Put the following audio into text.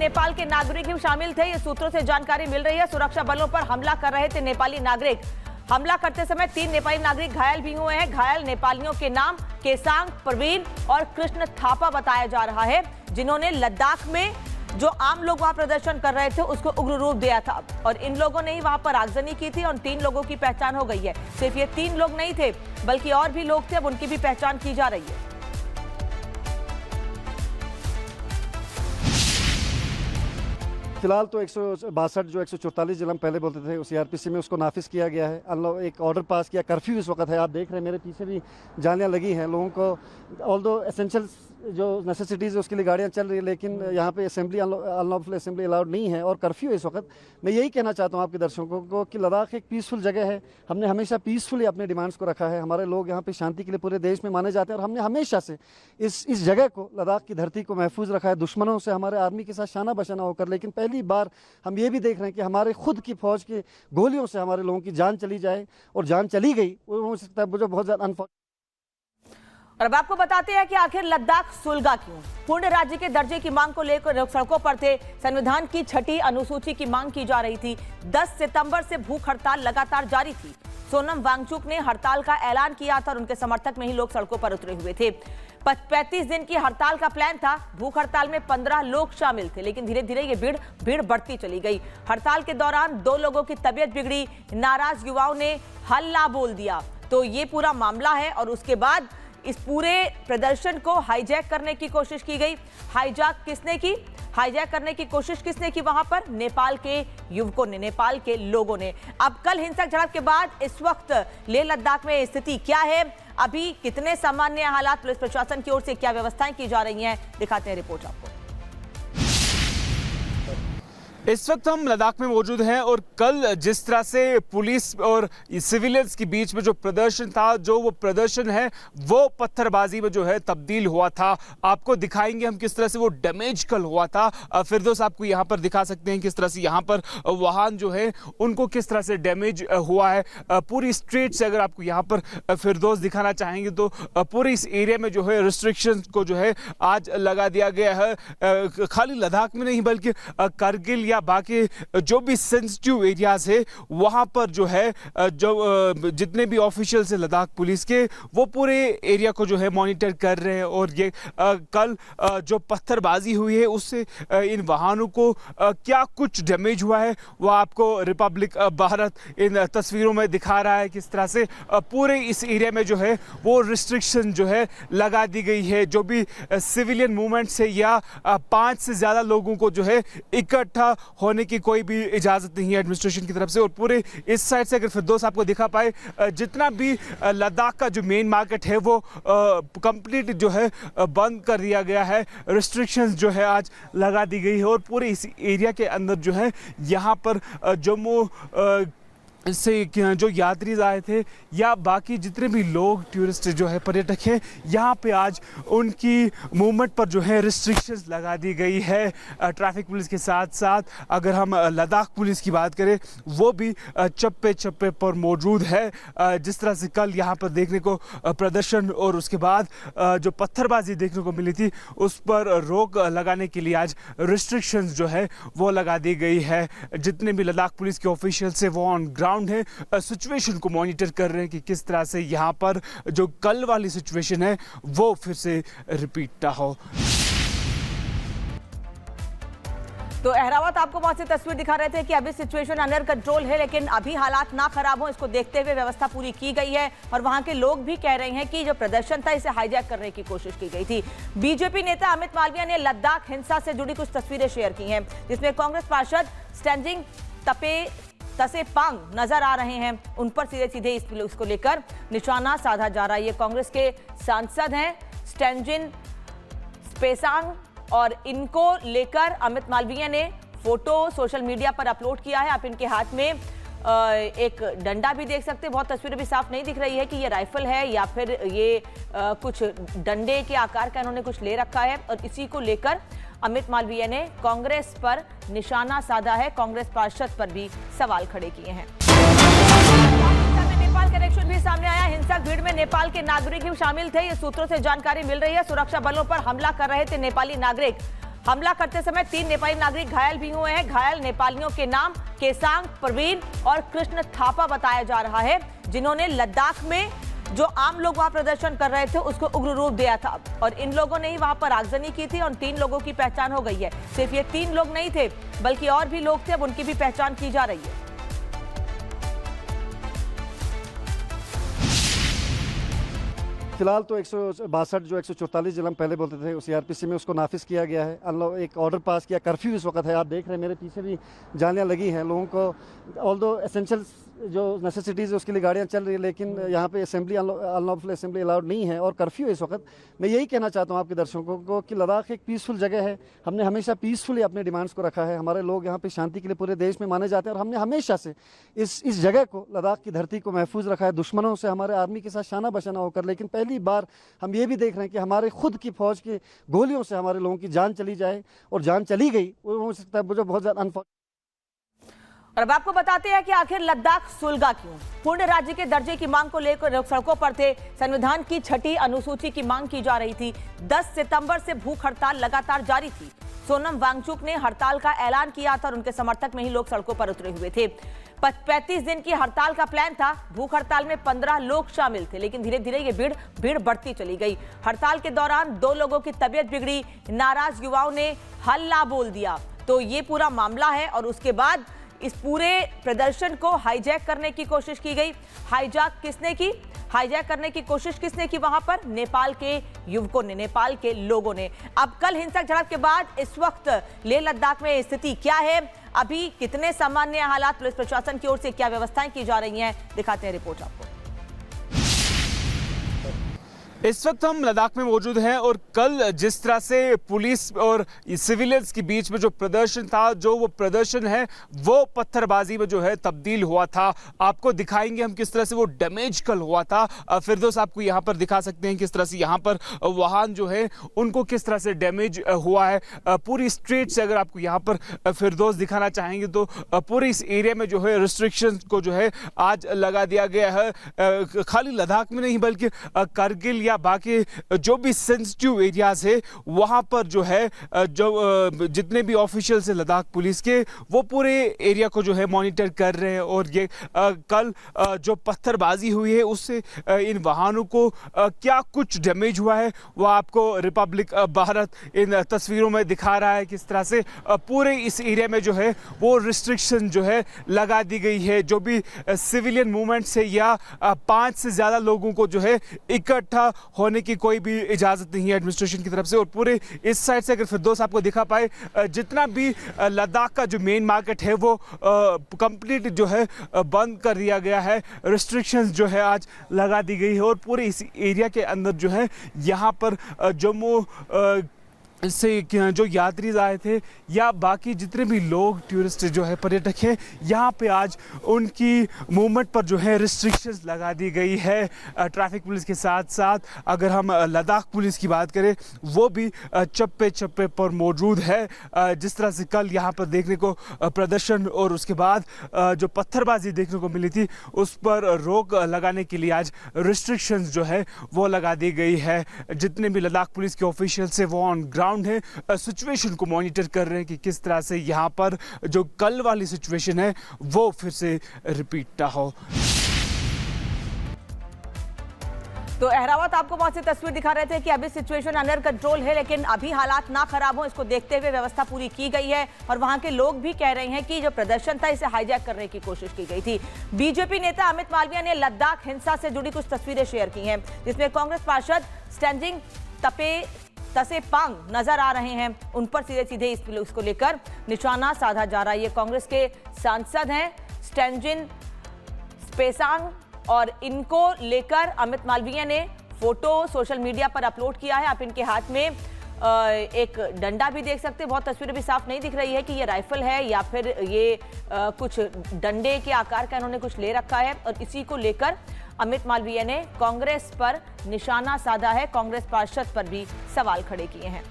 नेपाल के नागरिक भी शामिल थे, ये सूत्रों से जानकारी मिल रही है। सुरक्षा बलों पर हमला कर रहे थे नेपाली नागरिक। हमला करते समय 3 नेपाली नागरिक घायल भी हुए हैं। घायल नेपालियों के नाम केसांग, प्रवीण और कृष्ण थापा बताया जा रहा है, जिन्होंने लद्दाख में जो आम लोग वहां प्रदर्शन कर रहे थे उसको उग्र रूप दिया था और इन लोगों ने ही वहां पर आगजनी की थी और 3 लोगों की पहचान हो गई है। सिर्फ ये 3 लोग नहीं थे बल्कि और भी लोग थे, अब उनकी भी पहचान की जा रही है। फिलहाल तो 162 जो 144 जिला पहले बोलते थे उस सीआरपीसी में उसको नाफिज किया गया है। एक ऑर्डर पास किया, कर्फ्यू इस वक्त है। आप देख रहे हैं मेरे पीछे भी जालियां लगी हैं। लोगों को ऑल्दो एसेंशियल जो नेसेसिटीज़ है उसके लिए गाड़ियां चल रही है, लेकिन यहाँ पे असेंबली अनलॉफुल असेंबली अलाउड नहीं है और कर्फ्यू है इस वक्त। मैं यही कहना चाहता हूँ आपके दर्शकों को कि लद्दाख एक पीसफुल जगह है। हमने हमेशा पीसफुली अपने डिमांड्स को रखा है। हमारे लोग यहाँ पे शांति के लिए पूरे देश में माने जाते हैं और हमने हमेशा से इस जगह को, लद्दाख की धरती को महफूज रखा है दुश्मनों से, हमारे आर्मी के साथ शाना बशाना होकर। लेकिन पहली बार हम ये भी देख रहे हैं कि हमारे खुद की फौज की गोलियों से हमारे लोगों की जान चली जाए और जान चली गई, वो हो सकता है मुझे बहुत ज़्यादा अनफॉर्चुनेट। और अब आपको बताते हैं कि आखिर लद्दाख सुलगा क्यों। पूर्ण राज्य के दर्जे की मांग को लेकर लोग सड़कों पर थे। संविधान की 6ठी अनुसूची की मांग की जा रही थी। 10 सितंबर से भूख हड़ताल लगातार जारी थी। सोनम वांगचुक ने हड़ताल का ऐलान किया था और उनके समर्थक में ही लोग सड़कों पर उतरे हुए थे। 35 दिन की हड़ताल का प्लान था। भूख हड़ताल में 15 लोग शामिल थे, लेकिन धीरे धीरे ये भीड़ बढ़ती चली गई। हड़ताल के दौरान 2 लोगों की तबीयत बिगड़ी। नाराज युवाओं ने हल्ला बोल दिया। तो ये पूरा मामला है और उसके बाद इस पूरे प्रदर्शन को हाईजैक करने की कोशिश की गई। हाईजैक किसने की? हाईजैक करने की कोशिश किसने की? वहां पर नेपाल के युवकों ने, नेपाल के लोगों ने। अब कल हिंसक झड़प के बाद इस वक्त लेह लद्दाख में स्थिति क्या है, अभी कितने सामान्य हालात, पुलिस प्रशासन की ओर से क्या व्यवस्थाएं की जा रही हैं, दिखाते हैं रिपोर्ट आपको। इस वक्त हम लद्दाख में मौजूद हैं और कल जिस तरह से पुलिस और सिविलियंस के बीच में जो प्रदर्शन था, जो वो प्रदर्शन है वो पत्थरबाजी में जो है तब्दील हुआ था। आपको दिखाएंगे हम किस तरह से वो डैमेज कल हुआ था। फिरदौस आपको यहाँ पर दिखा सकते हैं किस तरह से यहाँ पर वाहन जो है उनको किस तरह से डैमेज हुआ है। पूरी स्ट्रीट से अगर आपको यहाँ पर फिरदौस दिखाना चाहेंगे तो पूरे इस एरिया में जो है रिस्ट्रिक्शन को जो है आज लगा दिया गया है। खाली लद्दाख में नहीं बल्कि कारगिल या बाकी जो भी सेंसिटिव एरियाज है वहां पर जो है जो जितने भी ऑफिशियल्स है लद्दाख पुलिस के, वो पूरे एरिया को जो है मॉनिटर कर रहे हैं। और ये कल जो पत्थरबाजी हुई है उससे इन वाहनों को क्या कुछ डैमेज हुआ है वो आपको रिपब्लिक भारत इन तस्वीरों में दिखा रहा है। किस तरह से पूरे इस एरिया में जो है वो रिस्ट्रिक्शन जो है लगा दी गई है। जो भी सिविलियन मूवमेंट से या 5 से ज़्यादा लोगों को जो है इकट्ठा होने की कोई भी इजाज़त नहीं है एडमिनिस्ट्रेशन की तरफ से। और पूरे इस साइड से अगर फिरदौस आपको दिखा पाए, जितना भी लद्दाख का जो मेन मार्केट है वो कंप्लीट जो है बंद कर दिया गया है। रिस्ट्रिक्शंस जो है आज लगा दी गई है और पूरे इस एरिया के अंदर जो है यहाँ पर जम्मू से जो यात्री आए थे या बाकी जितने भी लोग टूरिस्ट जो है पर्यटक हैं, यहाँ पे आज उनकी मूवमेंट पर जो है रिस्ट्रिक्शंस लगा दी गई है। ट्रैफिक पुलिस के साथ साथ अगर हम लद्दाख पुलिस की बात करें वो भी चप्पे चप्पे पर मौजूद है। जिस तरह से कल यहाँ पर देखने को प्रदर्शन और उसके बाद जो पत्थरबाजी देखने को मिली थी उस पर रोक लगाने के लिए आज रिस्ट्रिक्शंस जो है वो लगा दी गई है। जितने भी लद्दाख पुलिस के ऑफिशियल्स है वो ऑन ग्राउंड है, सिचुएशन को मॉनिटर कर रहे हैं कि किस तरह से यहाँ पर जो कल वाली सिचुएशन है वो फिर से रिपीट ना हो। तो अहरावत आपको बहुत सी तस्वीर दिखा रहे थे कि अभी सिचुएशन अंडर कंट्रोल है, लेकिन अभी हालात ना खराब हो इसको देखते हुए व्यवस्था पूरी की गई है। और वहां के लोग भी कह रहे हैं कि जो प्रदर्शन था इसे हाईजैक करने की कोशिश की गई थी। बीजेपी नेता अमित मालवीय ने लद्दाख हिंसा से जुड़ी कुछ तस्वीरें शेयर की हैं, जिसमें कांग्रेस पार्षद स्टेंजिंग तसेपांग नजर आ रहे हैं। उन पर सीधे सीधे इसको लेकर निशाना साधा जा रहा है। ये कांग्रेस के सांसद हैं स्टेंजिन स्पेसांग और इनको लेकर अमित मालवीय ने फोटो सोशल मीडिया पर अपलोड किया है। आप इनके हाथ में एक डंडा भी देख सकते हैं। बहुत तस्वीरें भी साफ नहीं दिख रही है कि ये राइफल है या फिर ये कुछ डंडे के आकार का इन्होंने कुछ ले रखा है। और इसी को लेकर अमित मालवीय ने कांग्रेस पर निशाना साधा है, कांग्रेस पार्षद पर भी सवाल खड़े किए हैं। नेपाल कनेक्शन भी सामने आया। हिंसक भीड़ में नेपाल के नागरिक भी शामिल थे, ये सूत्रों से जानकारी मिल रही है। सुरक्षा बलों पर हमला कर रहे थे नेपाली नागरिक। हमला करते समय 3 नेपाली नागरिक घायल भी हुए हैं। घायल नेपालियों के नाम केसांग, प्रवीण और कृष्ण थापा बताया जा रहा है, जिन्होंने लद्दाख में जो आम लोग वहां प्रदर्शन कर रहे थे उसको उग्र रूप दिया था और इन लोगों ने ही वहां पर आगजनी की थी और 3 लोगों की पहचान हो गई है। सिर्फ ये 3 लोग नहीं थे बल्कि और भी लोग थे, अब उनकी भी पहचान की जा रही है। फिलहाल तो 162 जो 144 जिला हम पहले बोलते थे, उस सीआरपीसी में उसको नाफिज किया गया है। एक ऑर्डर पास किया, कर्फ्यू इस वक्त है, आप देख रहे हैं मेरे पीछे भी जालियां लगी हैं। लोगों को ऑल्दो एसेंशियल जो नेसेसिटीज़ है उसके लिए गाड़ियां चल रही है, लेकिन यहाँ पे असेंबली अनलॉफुल असेंबली अलाउड नहीं है और कर्फ्यू है इस वक्त। मैं यही कहना चाहता हूँ आपके दर्शकों को कि लद्दाख एक पीसफुल जगह है। हमने हमेशा पीसफुली अपने डिमांड्स को रखा है। हमारे लोग यहाँ पे शांति के लिए पूरे देश में माने जाते हैं और हमने हमेशा से इस जगह को, लद्दाख की धरती को महफूज रखा है दुश्मनों से, हमारे आर्मी के साथ शाना बशाना होकर। लेकिन पहली बार हम ये भी देख रहे हैं कि हमारे खुद की फौज की गोलियों से हमारे लोगों की जान चली जाए, और जान चली गई वो हो सकता है मुझे बहुत ज़्यादा अनफॉर्चुनेट। और अब आपको बताते हैं कि आखिर लद्दाख सुलगा क्यों। पूर्ण राज्य के दर्जे की मांग को लेकर लोग सड़कों पर थे। संविधान की 6ठी अनुसूची की मांग की जा रही थी। 10 सितंबर से भूख हड़ताल लगातार जारी थी। सोनम वांगचुक ने हड़ताल का ऐलान किया था और उनके समर्थक में ही लोग सड़कों पर उतरे हुए थे। 35 दिन की हड़ताल का प्लान था। भूख हड़ताल में 15 लोग शामिल थे, लेकिन धीरे धीरे ये भीड़ बढ़ती चली गई। हड़ताल के दौरान 2 लोगों की तबीयत बिगड़ी। नाराज युवाओं ने हल्ला बोल दिया। तो ये पूरा मामला है और उसके बाद इस पूरे प्रदर्शन को हाईजैक करने की कोशिश की गई। हाईजैक करने की कोशिश किसने की वहां पर? नेपाल के युवकों ने, नेपाल के लोगों ने। अब कल हिंसक झड़प के बाद इस वक्त लेह लद्दाख में स्थिति क्या है, अभी कितने सामान्य हालात, पुलिस प्रशासन की ओर से क्या व्यवस्थाएं की जा रही हैं, दिखाते हैं रिपोर्ट आपको। इस वक्त हम लद्दाख में मौजूद हैं और कल जिस तरह से पुलिस और सिविलियंस के बीच में जो प्रदर्शन था, जो वो प्रदर्शन है वो पत्थरबाजी में जो है तब्दील हुआ था। आपको दिखाएंगे हम किस तरह से वो डैमेज कल हुआ था। फिरदौस आपको यहाँ पर दिखा सकते हैं किस तरह से यहाँ पर वाहन जो है उनको किस तरह से डैमेज हुआ है। पूरी स्ट्रीट से अगर आपको यहाँ पर फिरदौस दिखाना चाहेंगे तो पूरे इस एरिया में जो है रिस्ट्रिक्शन को जो है आज लगा दिया गया है। खाली लद्दाख में नहीं बल्कि करगिल या बाकी जो भी सेंसिटिव एरियाज है वहां पर जो है जो जितने भी ऑफिशियल्स है लद्दाख पुलिस के, वो पूरे एरिया को जो है मॉनिटर कर रहे हैं। और ये कल जो पत्थरबाजी हुई है उससे इन वाहनों को क्या कुछ डैमेज हुआ है वो आपको रिपब्लिक भारत इन तस्वीरों में दिखा रहा है। किस तरह से पूरे इस एरिया में जो है वो रिस्ट्रिक्शन जो है लगा दी गई है। जो भी सिविलियन मूवमेंट से या 5 से ज़्यादा लोगों को जो है इकट्ठा होने की कोई भी इजाज़त नहीं है एडमिनिस्ट्रेशन की तरफ से। और पूरे इस साइड से अगर फिरदौस आपको दिखा पाए, जितना भी लद्दाख का जो मेन मार्केट है वो कंप्लीट जो है बंद कर दिया गया है। रिस्ट्रिक्शंस जो है आज लगा दी गई है और पूरे इस एरिया के अंदर जो है यहाँ पर जम्मू से जो यात्री आए थे या बाकी जितने भी लोग टूरिस्ट जो है पर्यटक हैं, यहाँ पे आज उनकी मूवमेंट पर जो है रिस्ट्रिक्शंस लगा दी गई है। ट्रैफिक पुलिस के साथ साथ अगर हम लद्दाख पुलिस की बात करें वो भी चप्पे चप्पे पर मौजूद है। जिस तरह से कल यहाँ पर देखने को प्रदर्शन और उसके बाद जो पत्थरबाजी देखने को मिली थी उस पर रोक लगाने के लिए आज रिस्ट्रिक्शंस जो है वो लगा दी गई है। जितने भी लद्दाख पुलिस के ऑफिशियल्स हैं वो ऑन ग्राउंड है, सिचुएशन को मॉनिटर कर रहे हैं कि किस तरह से यहाँ पर जो कल वाली सिचुएशन है वो फिर से रिपीट ना हो। तो अहरावत आपको बहुत सी तस्वीर दिखा रहे थे कि अभी सिचुएशन अंडर कंट्रोल है, लेकिन अभी हालात ना खराब हो इसको देखते हुए व्यवस्था पूरी की गई है और वहां के लोग भी कह रहे हैं कि जो प्रदर्शन था इसे हाईजैक करने की कोशिश की गई थी। बीजेपी नेता अमित मालवीय ने लद्दाख हिंसा से जुड़ी कुछ तस्वीरें शेयर की हैं, जिसमें कांग्रेस पार्षद स्टैंडिंग तसेपांग नजर आ रहे हैं। उन पर सीधे सीधे इसको लेकर निशाना साधा जा रहा है। ये कांग्रेस के सांसद हैं स्टैंजिन स्पेसांग और इनको लेकर अमित मालवीय ने फोटो सोशल मीडिया पर अपलोड किया है। आप इनके हाथ में एक डंडा भी देख सकते हैं। बहुत तस्वीरें भी साफ नहीं दिख रही है कि ये राइफल है या फिर ये कुछ डंडे के आकार का इन्होंने कुछ ले रखा है और इसी को लेकर अमित मालवीय ने कांग्रेस पर निशाना साधा है। कांग्रेस पार्षद पर भी सवाल खड़े किए हैं।